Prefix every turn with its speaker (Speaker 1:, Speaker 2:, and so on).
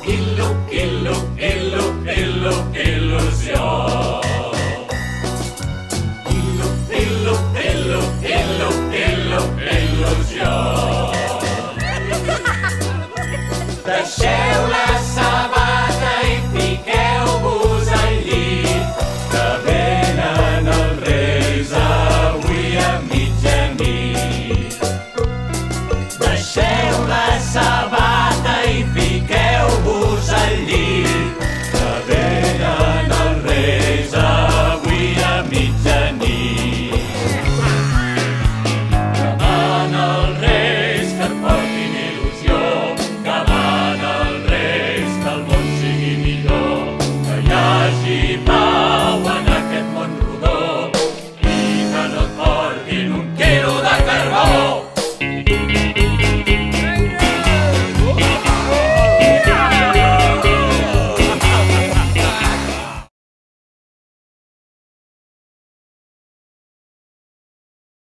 Speaker 1: il·lusió. Il·lusió. Deixeu la sabata i fiqueu-vos al llit, que venen els Reis avui a mitjanit.